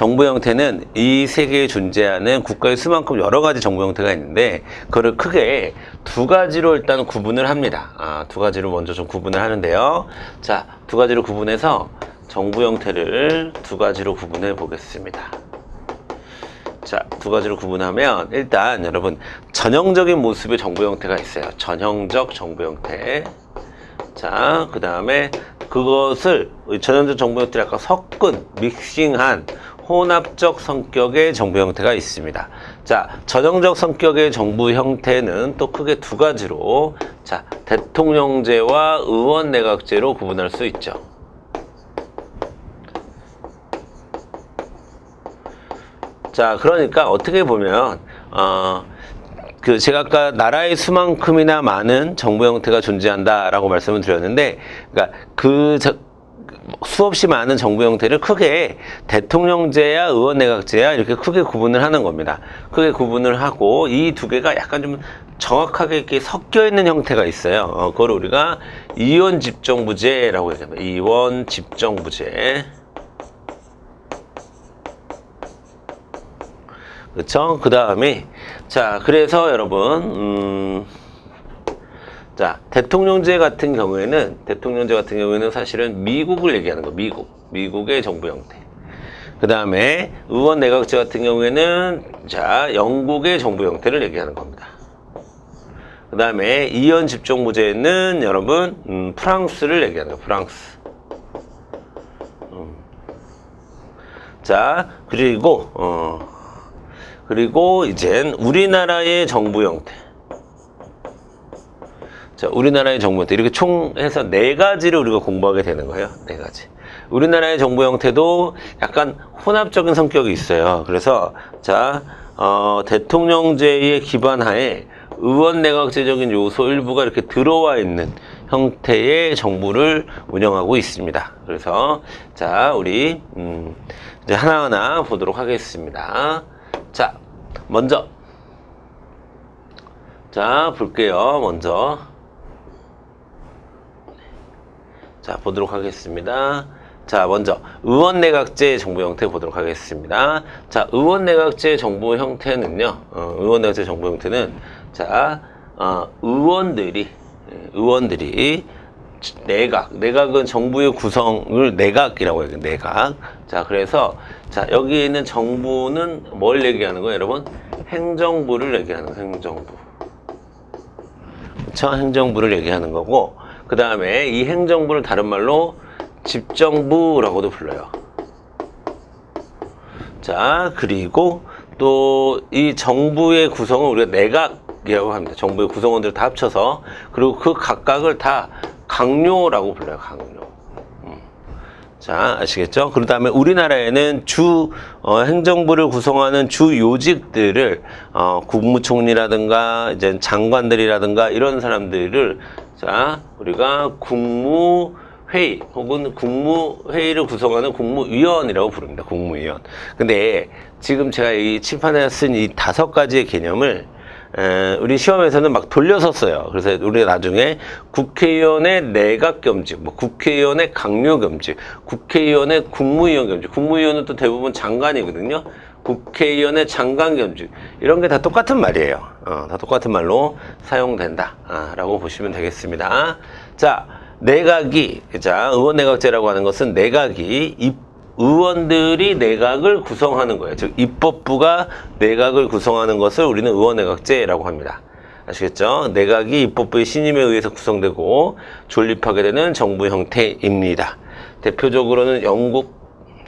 정부 형태는 이 세계에 존재하는 국가의 수만큼 여러 가지 정부 형태가 있는데 그거를 크게 두 가지로 일단 구분을 합니다. 두 가지로 먼저 좀 구분을 하는데요. 자, 두 가지로 구분해서 정부 형태를 두 가지로 구분해 보겠습니다. 자, 두 가지로 구분하면 일단 여러분 전형적인 모습의 정부 형태가 있어요. 전형적 정부 형태. 자, 그 다음에 그것을 전형적 정부 형태를 약간 섞은 믹싱한 혼합적 성격의 정부 형태가 있습니다. 자, 전형적 성격의 정부 형태는 또 크게 두 가지로 자, 대통령제와 의원내각제로 구분할 수 있죠. 자, 그러니까 어떻게 보면 제가 아까 나라의 수만큼이나 많은 정부 형태가 존재한다라고 말씀을 드렸는데, 그러니까 수없이 많은 정부 형태를 크게 대통령제야 의원내각제야 이렇게 크게 구분을 하는 겁니다. 크게 구분을 하고 이 두 개가 약간 좀 정확하게 이렇게 섞여 있는 형태가 있어요. 그걸 우리가 이원집정부제라고 얘기합니다. 이원집정부제. 그렇죠? 그 다음에 자, 그래서 여러분 자, 대통령제 같은 경우에는 사실은 미국을 얘기하는 거, 미국의 정부 형태. 그 다음에 의원내각제 같은 경우에는 자, 영국의 정부 형태를 얘기하는 겁니다. 그 다음에 이원집정부제는 여러분 프랑스를 얘기하는 거예요. 프랑스. 자, 그리고 이젠 우리나라의 정부 형태. 자, 우리나라의 정부 형태. 이렇게 총 해서 네 가지를 우리가 공부하게 되는 거예요. 네 가지. 우리나라의 정부 형태도 약간 혼합적인 성격이 있어요. 그래서, 자, 대통령제의 기반하에 의원내각제적인 요소 일부가 이렇게 들어와 있는 형태의 정부를 운영하고 있습니다. 그래서, 자, 우리, 이제 하나하나 보도록 하겠습니다. 자, 먼저 자, 볼게요. 먼저 자, 보도록 하겠습니다. 자, 먼저 의원내각제 정부 형태 보도록 하겠습니다. 자, 의원내각제 정부 형태는요. 의원내각제 정부 형태는 자, 의원들이 내각은 정부의 구성을 내각이라고 해요. 내각. 자, 그래서 자, 여기 있는 정부는 뭘 얘기하는 거예요, 여러분? 행정부를 얘기하는 거예요. 행정부. 그쵸? 행정부를 얘기하는 거고, 그 다음에 이 행정부를 다른 말로 집정부라고도 불러요. 자, 그리고 또 이 정부의 구성을 우리가 내각이라고 합니다. 정부의 구성원들을 다 합쳐서. 그리고 그 각각을 다 강요라고 불러요. 강요. 자, 아시겠죠? 그 다음에 우리나라에는 행정부를 구성하는 주 요직들을, 국무총리라든가, 이제 장관들이라든가, 이런 사람들을, 자, 우리가 국무회의, 혹은 국무회의를 구성하는 국무위원이라고 부릅니다. 국무위원. 근데 지금 제가 이 칠판에 쓴 이 5가지의 개념을 우리 시험에서는 막 돌려서 써요. 그래서 우리가 나중에 국회의원의 내각 겸직, 국회의원의 강요 겸직, 국회의원의 국무위원 겸직, 국무위원은 또 대부분 장관이거든요. 국회의원의 장관 겸직, 이런 게 다 똑같은 말이에요. 다 똑같은 말로 사용된다. 라고 보시면 되겠습니다. 자, 내각이, 자, 의원내각제라고 하는 것은 의원들이 내각을 구성하는 거예요. 즉, 입법부가 내각을 구성하는 것을 우리는 의원내각제라고 합니다. 아시겠죠? 내각이 입법부의 신임에 의해서 구성되고 존립하게 되는 정부 형태입니다. 대표적으로는 영국,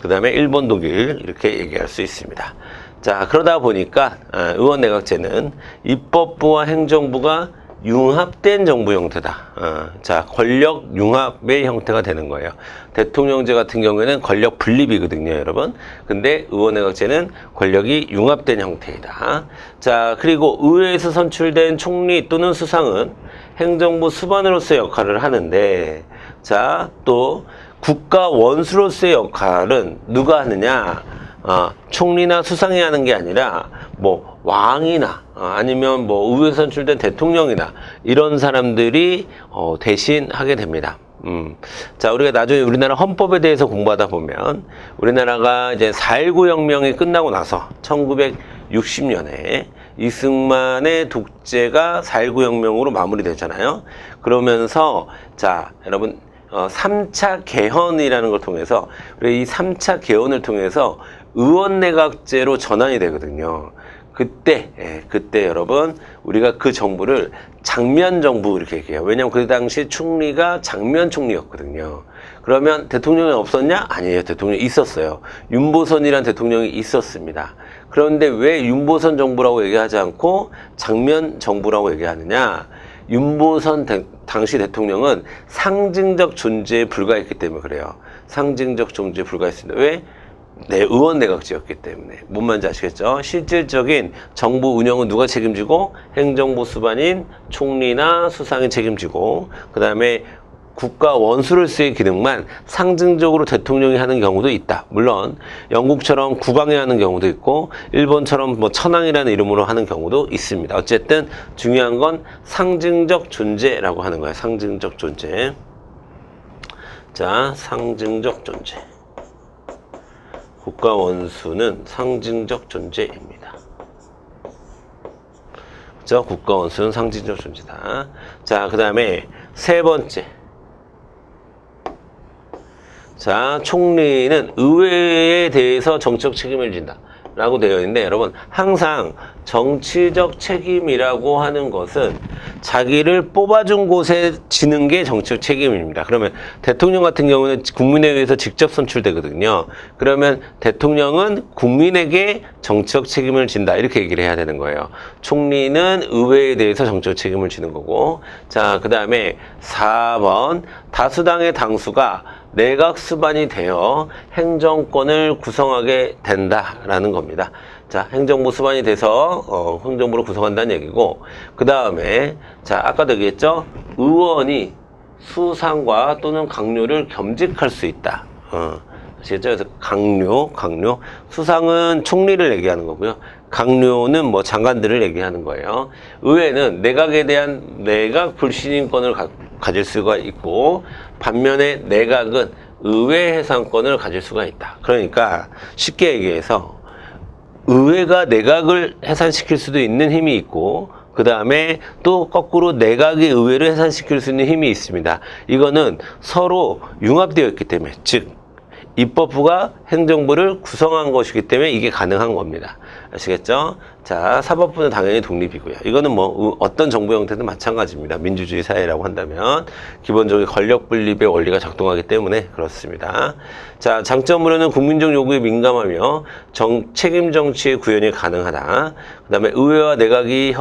그 다음에 일본, 독일 이렇게 얘기할 수 있습니다. 자, 그러다 보니까 의원내각제는 입법부와 행정부가 융합된 정부 형태다. 자, 권력 융합의 형태가 되는 거예요. 대통령제 같은 경우에는 권력 분립이거든요, 여러분. 근데 의원내각제는 권력이 융합된 형태이다. 자, 그리고 의회에서 선출된 총리 또는 수상은 행정부 수반으로서의 역할을 하는데, 자, 또 국가 원수로서의 역할은 누가 하느냐? 총리나 수상이 하는 게 아니라 왕이나 아니면 의회에서 선출된 대통령이나 이런 사람들이 대신 하게 됩니다. 자, 우리가 나중에 우리나라 헌법에 대해서 공부하다 보면 우리나라가 이제 4.19 혁명이 끝나고 나서 1960년에 이승만의 독재가 4.19 혁명으로 마무리되잖아요. 그러면서 자, 여러분 3차 개헌이라는 걸 통해서 우리 이 3차 개헌을 통해서 의원내각제로 전환이 되거든요. 그때 여러분 우리가 그 정부를 장면 정부 이렇게 얘기해요. 왜냐면 그 당시 총리가 장면 총리였거든요. 그러면 대통령이 없었냐? 아니에요. 대통령이 있었어요. 윤보선이란 대통령이 있었습니다. 그런데 왜 윤보선 정부라고 얘기하지 않고 장면 정부라고 얘기하느냐? 윤보선 당시 대통령은 상징적 존재에 불과했기 때문에 그래요. 상징적 존재에 불과했습니다. 왜? 네, 의원 내각제였기 때문에. 뭔 말인지 아시겠죠? 실질적인 정부 운영은 누가 책임지고 행정부 수반인 총리나 수상이 책임지고 그 다음에 국가 원수를 쓰의 기능만 상징적으로 대통령이 하는 경우도 있다. 물론 영국처럼 국왕이 하는 경우도 있고 일본처럼 뭐 천황이라는 이름으로 하는 경우도 있습니다. 어쨌든 중요한 건 상징적 존재라고 하는 거예요. 상징적 존재. 자, 상징적 존재. 국가 원수는 상징적 존재입니다. 그죠? 국가 원수는 상징적 존재다. 자, 그 다음에 세 번째. 자, 총리는 의회에 대해서 정치적 책임을 진다. 라고 되어 있는데 여러분 항상 정치적 책임이라고 하는 것은 자기를 뽑아준 곳에 지는 게 정치적 책임입니다. 그러면 대통령 같은 경우는 국민에 의해서 직접 선출되거든요. 그러면 대통령은 국민에게 정치적 책임을 진다 이렇게 얘기를 해야 되는 거예요. 총리는 의회에 대해서 정치적 책임을 지는 거고 자, 그 다음에 4번 다수당의 당수가 내각 수반이 되어 행정권을 구성하게 된다라는 겁니다. 자, 행정부 수반이 돼서 행정부를 구성한다는 얘기고 그 다음에 자, 아까도 얘기했죠? 의원이 수상과 또는 강요를 겸직할 수 있다. 아시겠죠? 그래서 강요. 수상은 총리를 얘기하는 거고요. 강요는 뭐 장관들을 얘기하는 거예요. 의회는 내각에 대한 내각 불신임권을 가질 수가 있고 반면에 내각은 의회 해산권을 가질 수가 있다. 그러니까 쉽게 얘기해서 의회가 내각을 해산시킬 수도 있는 힘이 있고 그 다음에 또 거꾸로 내각이 의회를 해산시킬 수 있는 힘이 있습니다. 이거는 서로 융합되어 있기 때문에 즉 입법부가 행정부를 구성한 것이기 때문에 이게 가능한 겁니다. 아시겠죠? 자, 사법부는 당연히 독립이고요. 이거는 뭐 어떤 정부 형태든 마찬가지입니다. 민주주의 사회라고 한다면 기본적인 권력 분립의 원리가 작동하기 때문에 그렇습니다. 자, 장점으로는 국민적 요구에 민감하며 책임 정치의 구현이 가능하다. 그 다음에 의회와 내각의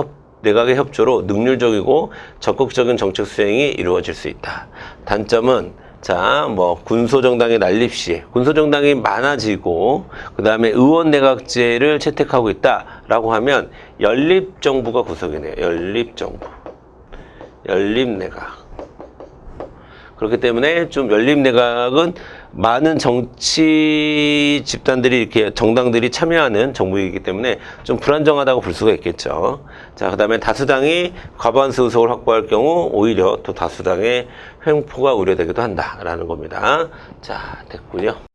협조로 능률적이고 적극적인 정책 수행이 이루어질 수 있다. 단점은 자, 뭐 군소정당의 난립 시에 군소정당이 많아지고 그 다음에 의원내각제를 채택하고 있다라고 하면 연립정부가 구성이네요. 연립정부, 연립내각. 그렇기 때문에 좀 연립내각은 많은 정치 집단들이 이렇게 정당들이 참여하는 정부이기 때문에 좀 불안정하다고 볼 수가 있겠죠. 자, 그 다음에 다수당이 과반수 의석을 확보할 경우 오히려 또 다수당의 횡포가 우려되기도 한다라는 겁니다. 자, 됐고요.